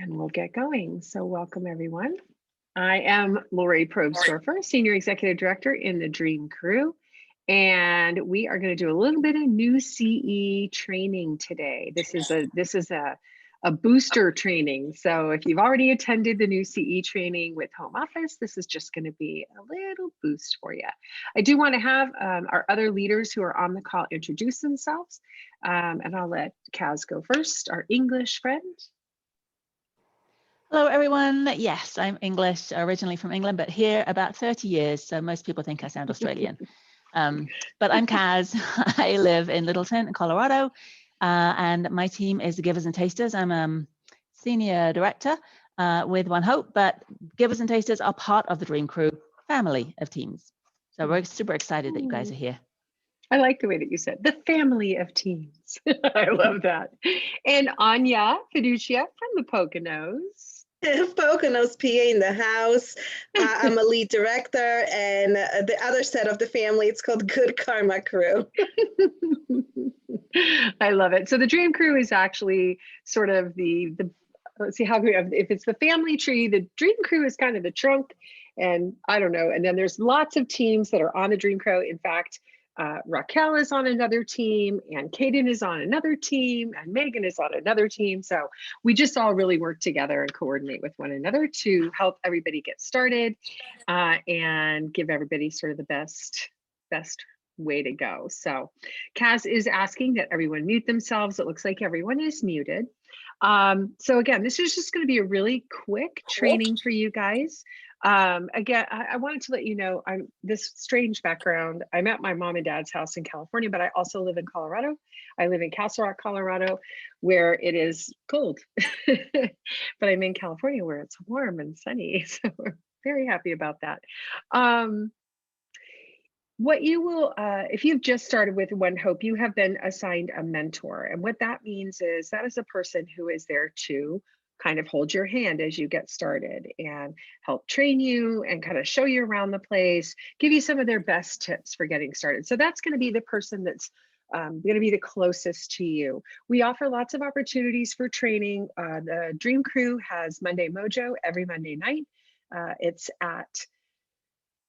And we'll get going. So welcome everyone. I am Lori Probstorfer, Senior Executive Director in the Dream Crew. And we are going to do a little bit of new CE training today. This is a booster training. So if you've already attended the new CE training with Home Office, this is just going to be a little boost for you. I do want to have our other leaders who are on the call introduce themselves. And I'll let Kaz go first, our English friend. Hello, everyone. Yes, I'm English, originally from England, but here about 30 years, so most people think I sound Australian. But I'm Kaz. I live in Littleton, Colorado, and my team is the Givers and Tasters. I'm a senior director with One Hope, but Givers and Tasters are part of the Dream Crew family of teams. So we're super excited that you guys are here. I like the way that you said the family of teams. I love that. And Anya Fiducia from the Poconos. Poconos PA in the house. I'm a lead director, and the other set of the family, it's called Good Karma Crew. I love it. So the Dream Crew is actually sort of the let's see how we have, if it's the family tree, the Dream Crew is kind of the trunk, and I don't know. And then there's lots of teams that are on the Dream Crew. In fact, Raquel is on another team, and Kaden is on another team, and Megan is on another team. So we just all really work together and coordinate with one another to help everybody get started and give everybody sort of the best way to go. So Kaz is asking that everyone mute themselves. It looks like everyone is muted. So again, this is just going to be a really quick training for you guys. Again, I wanted to let you know, I'm this strange background. I'm at my mom and dad's house in California, but I also live in Colorado. I live in Castle Rock, Colorado, where it is cold, but I'm in California where it's warm and sunny. So we're very happy about that. What you will, if you've just started with One Hope, you have been assigned a mentor. And what that means is that is a person who is there to kind of hold your hand as you get started and help train you and kind of show you around the place, give you some of their best tips for getting started. So that's going to be the person that's going to be the closest to you. We offer lots of opportunities for training. The Dream Crew has Monday Mojo every Monday night. It's at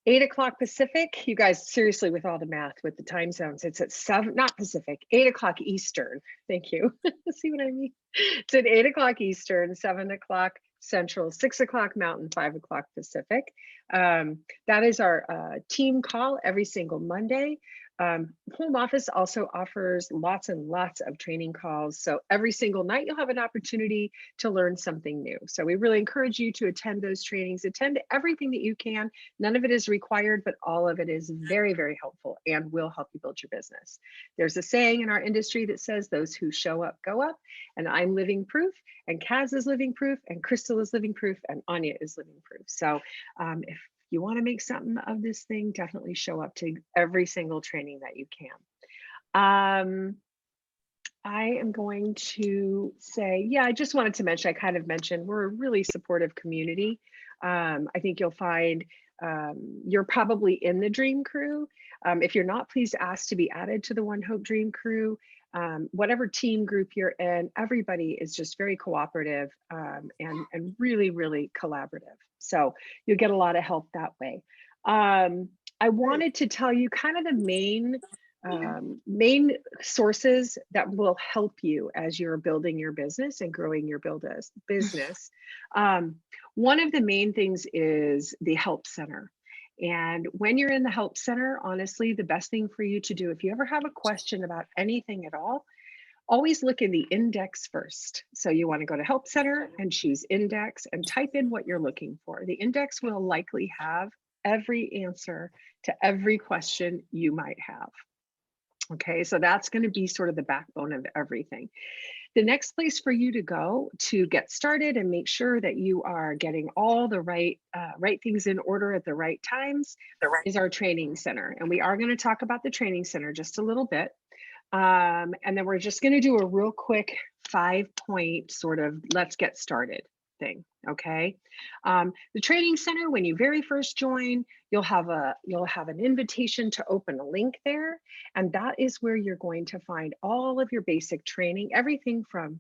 8 o'clock Pacific. You guys, seriously, with all the math, with the time zones, it's at 7, not Pacific, 8 o'clock Eastern. Thank you. See what I mean? It's at 8 o'clock Eastern, 7 o'clock Central, 6 o'clock Mountain, 5 o'clock Pacific. That is our team call every single Monday. Home Office also offers lots and lots of training calls. So every single night you'll have an opportunity to learn something new. So we really encourage you to attend those trainings, attend everything that you can. None of it is required, but all of it is very, very helpful and will help you build your business. There's a saying in our industry that says those who show up, go up. And I'm living proof, and Kaz is living proof, and Crystal is living proof, and Anya is living proof. So if you want to make something of this thing, definitely show up to every single training that you can. I am going to say, yeah, I just wanted to mention, I kind of mentioned, we're a really supportive community. I think you'll find you're probably in the Dream Crew. If you're not, please ask to be added to the One Hope Dream Crew. Whatever team group you're in, everybody is just very cooperative and really, really collaborative. So you'll get a lot of help that way. I wanted to tell you kind of the main sources that will help you as you're building your business and growing your business. One of the main things is the Help Center. And when you're in the Help Center, honestly, the best thing for you to do, if you ever have a question about anything at all, always look in the index first. So you want to go to Help Center and choose index and type in what you're looking for. The index will likely have every answer to every question you might have. Okay, so that's going to be sort of the backbone of everything. The next place for you to go to get started and make sure that you are getting all the right things in order at the right times is our training center. And we are going to talk about the training center just a little bit. And then we're just going to do a real quick 5-point sort of let's get started thing. Okay. The training center, when you very first join, you'll have an invitation to open a link there. And that is where you're going to find all of your basic training, everything from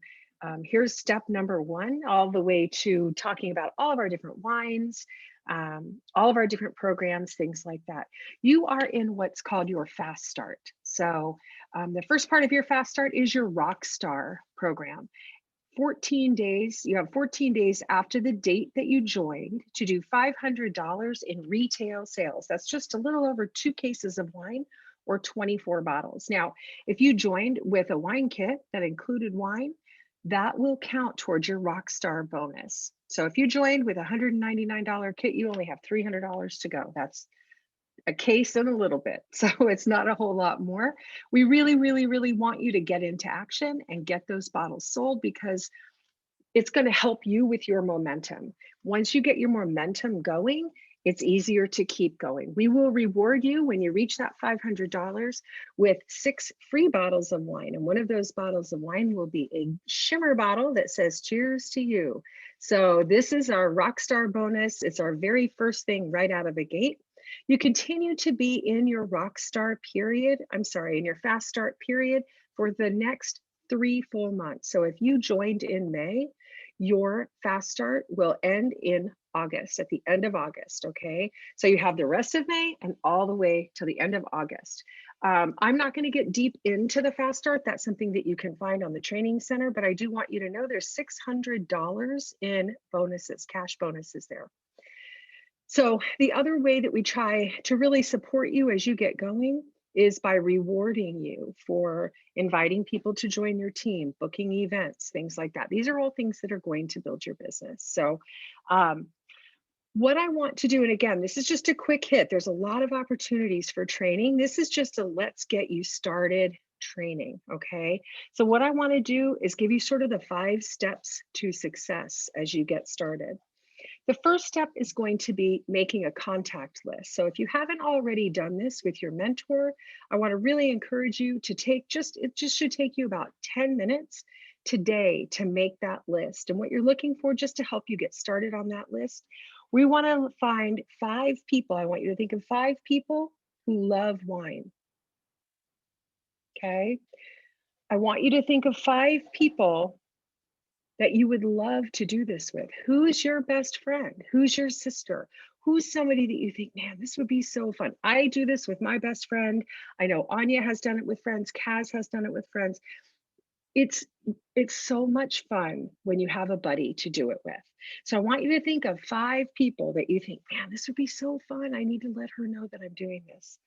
here's step number one, all the way to talking about all of our different wines, all of our different programs, things like that. You are in what's called your fast start. So the first part of your fast start is your Rockstar program. 14 days, you have 14 days after the date that you joined to do $500 in retail sales. That's just a little over 2 cases of wine or 24 bottles. Now, if you joined with a wine kit that included wine, that will count towards your Rockstar bonus. So if you joined with a $199 kit, you only have $300 to go. That's a case and a little bit. So it's not a whole lot more. We really, really, really want you to get into action and get those bottles sold, because it's going to help you with your momentum. Once you get your momentum going, it's easier to keep going. We will reward you when you reach that $500 with 6 free bottles of wine. And one of those bottles of wine will be a shimmer bottle that says cheers to you. So this is our Rockstar bonus. It's our very first thing right out of the gate. You continue to be in your Rockstar period, in your fast start period for the next 3 full months. So if you joined in May, your fast start will end in August, at the end of August, okay? So you have the rest of May and all the way to the end of August. I'm not going to get deep into the fast start. That's something that you can find on the training center, but I do want you to know there's $600 in bonuses, cash bonuses there. So the other way that we try to really support you as you get going is by rewarding you for inviting people to join your team, booking events, things like that. These are all things that are going to build your business. So what I want to do, and again, this is just a quick hit. There's a lot of opportunities for training. This is just a let's get you started training, okay? So what I want to do is give you sort of the 5 steps to success as you get started. The first step is going to be making a contact list. So if you haven't already done this with your mentor, I want to really encourage you to it just should take you about 10 minutes today to make that list. And what you're looking for, just to help you get started on that list, we want to find 5 people. I want you to think of 5 people who love wine. Okay. I want you to think of 5 people that you would love to do this with. Who's your best friend? Who's your sister? Who's somebody that you think, man, this would be so fun? I do this with my best friend. I know Anya has done it with friends. Kaz has done it with friends. It's so much fun when you have a buddy to do it with. So I want you to think of 5 people that you think, man, this would be so fun. I need to let her know that I'm doing this.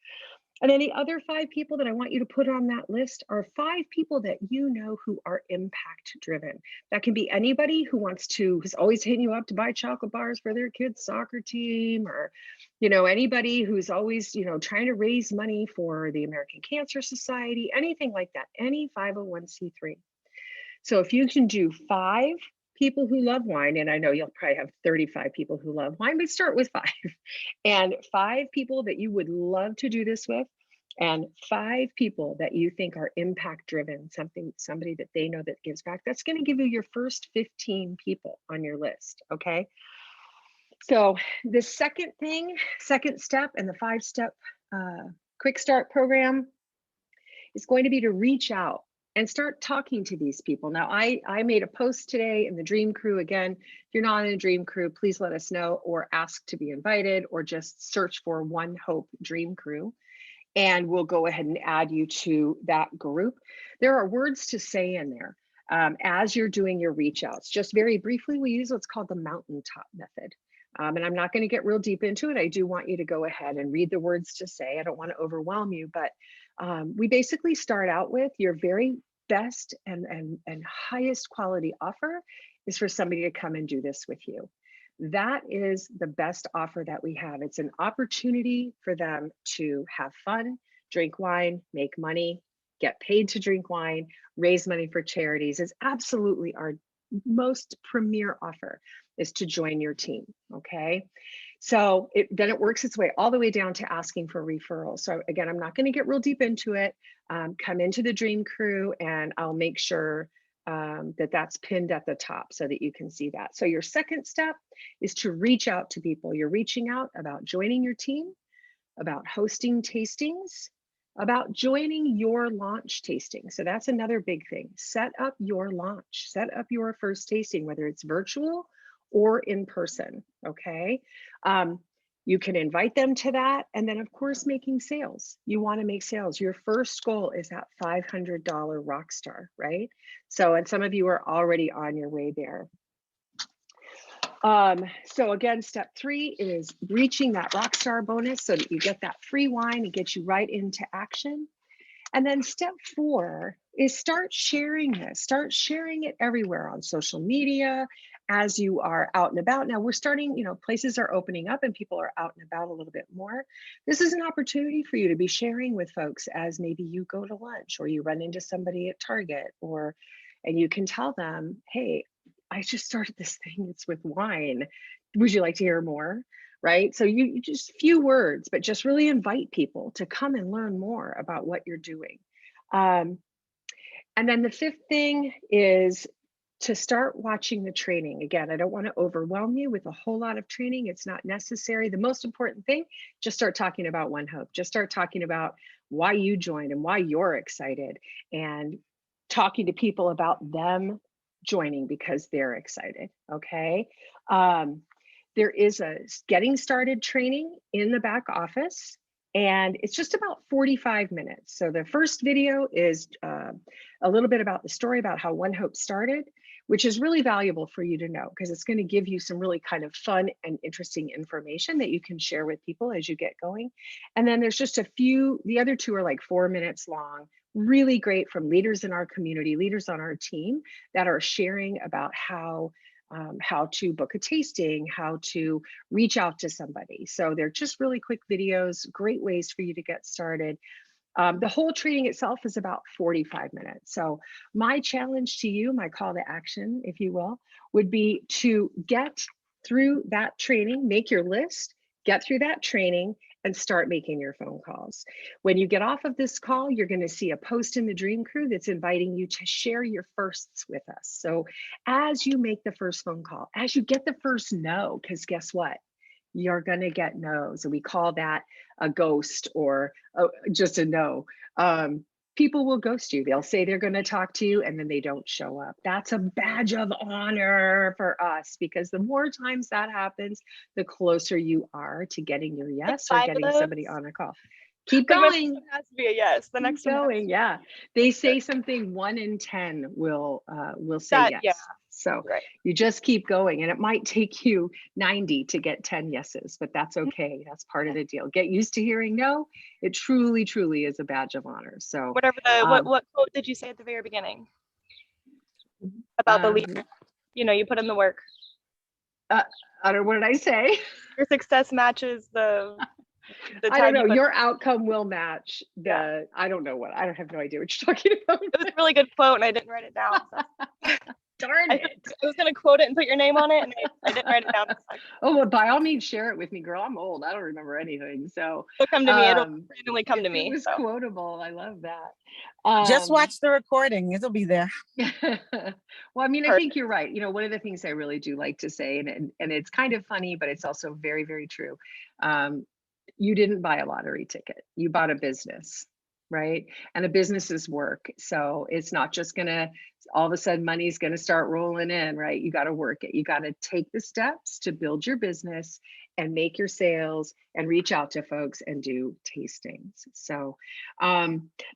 And then the other 5 people that I want you to put on that list are 5 people that you know who are impact driven. That can be anybody who's always hitting you up to buy chocolate bars for their kids' soccer team, or, anybody who's always, trying to raise money for the American Cancer Society, anything like that, any 501c3. So if you can do 5 people who love wine, and I know you'll probably have 35 people who love wine, but start with 5. And 5 people that you would love to do this with, and 5 people that you think are impact driven, somebody that they know that gives back. That's going to give you your first 15 people on your list, okay? So the second step in the 5-step quick start program is going to be to reach out and start talking to these people. Now, I made a post today in the Dream Crew. Again, if you're not in the Dream Crew, please let us know, or ask to be invited, or just search for One Hope Dream Crew, and we'll go ahead and add you to that group. There are words to say in there as you're doing your reach outs. Just very briefly, we use what's called the mountaintop method. And I'm not going to get real deep into it. I do want you to go ahead and read the words to say. I don't want to overwhelm you, but we basically start out with your very best and highest quality offer is for somebody to come and do this with you. That is the best offer that we have. It's an opportunity for them to have fun, drink wine, make money, get paid to drink wine, raise money for charities. It's absolutely our most premier offer, is to join your team, okay? So then it works its way all the way down to asking for referrals. So again, I'm not going to get real deep into it. Come into the Dream Crew and I'll make sure that's pinned at the top so that you can see that. So your second step is to reach out to people. You're reaching out about joining your team, about hosting tastings, about joining your launch tasting. So that's another big thing. Set up your launch, set up your first tasting, whether it's virtual or in person. Okay. You can invite them to that. And then, of course, making sales. You want to make sales. Your first goal is that $500 Rockstar, right? So, and some of you are already on your way there. So again, step 3 is reaching that Rockstar bonus so that you get that free wine and get you right into action. And then step 4 is start sharing this, start sharing it everywhere on social media as you are out and about. Now we're starting, places are opening up and people are out and about a little bit more. This is an opportunity for you to be sharing with folks as maybe you go to lunch or you run into somebody at Target and you can tell them, hey, I just started this thing, it's with wine. Would you like to hear more? Right? So you just few words, but just really invite people to come and learn more about what you're doing. And then the 5th thing is to start watching the training. Again, I don't want to overwhelm you with a whole lot of training. It's not necessary. The most important thing, just start talking about One Hope. Just start talking about why you joined and why you're excited, and talking to people about them joining because they're excited. Okay. There is a getting started training in the back office, and it's just about 45 minutes. So the first video is a little bit about the story about how One Hope started, which is really valuable for you to know because it's going to give you some really kind of fun and interesting information that you can share with people as you get going. And then there's just a few, the other 2 are like 4 minutes long, really great, from leaders in our community, leaders on our team that are sharing about how to book a tasting, how to reach out to somebody. So they're just really quick videos, great ways for you to get started. The whole training itself is about 45 minutes. So my challenge to you, my call to action, if you will, would be to get through that training, make your list, get through that training, and start making your phone calls. When you get off of this call, you're going to see a post in the Dream Crew that's inviting you to share your firsts with us. So as you make the first phone call, as you get the first no, because guess what? You're going to get no's. And we call that a ghost or just a no. People will ghost you. They'll say they're going to talk to you and then they don't show up. That's a badge of honor for us, because the more times that happens, the closer you are to getting your yes or getting somebody on a call. Keep going. It has to be a yes. The next one. Going, yeah. They say something 1 in 10 will say That, yes. yeah. So Right. you just keep going, and it might take you 90 to get 10 yeses, but that's okay. That's part of the deal. Get used to hearing no. It truly, truly is a badge of honor. So Whatever the what quote did you say at the very beginning about the leader? You put in the work. I don't know, what did I say? Your success matches the I don't know. Your outcome will match the. Yeah. I don't know what. I have no idea what you're talking about. It was a really good quote, and I didn't write it down. So. Darn it. I was going to quote it and put your name on it, and I didn't write it down. Oh, well, by all means, share it with me, girl. I'm old. I don't remember anything. So it'll come to me. It'll randomly come to me. It was so. Quotable. I love that. Just watch the recording. It'll be there. Well, I mean, I think you're right. One of the things I really do like to say, and it's kind of funny, but it's also very, very true. You didn't buy a lottery ticket. You bought a business, right? And a business is work. So it's not just gonna, all of a sudden money's gonna start rolling in, right? You got to work it. You got to take the steps to build your business and make your sales and reach out to folks and do tastings. So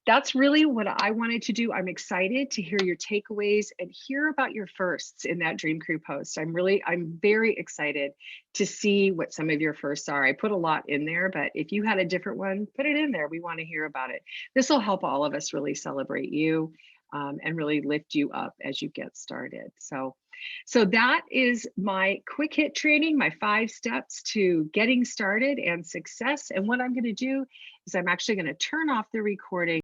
that's really what I wanted to do. I'm excited to hear your takeaways and hear about your firsts in that Dream Crew post. I'm very excited to see what some of your firsts are. I put a lot in there, but if you had a different one, put it in there. We want to hear about it. This will help all of us really celebrate you and really lift you up as you get started. So that is my quick hit training, my 5 steps to getting started and success. And what I'm going to do is I'm actually going to turn off the recording.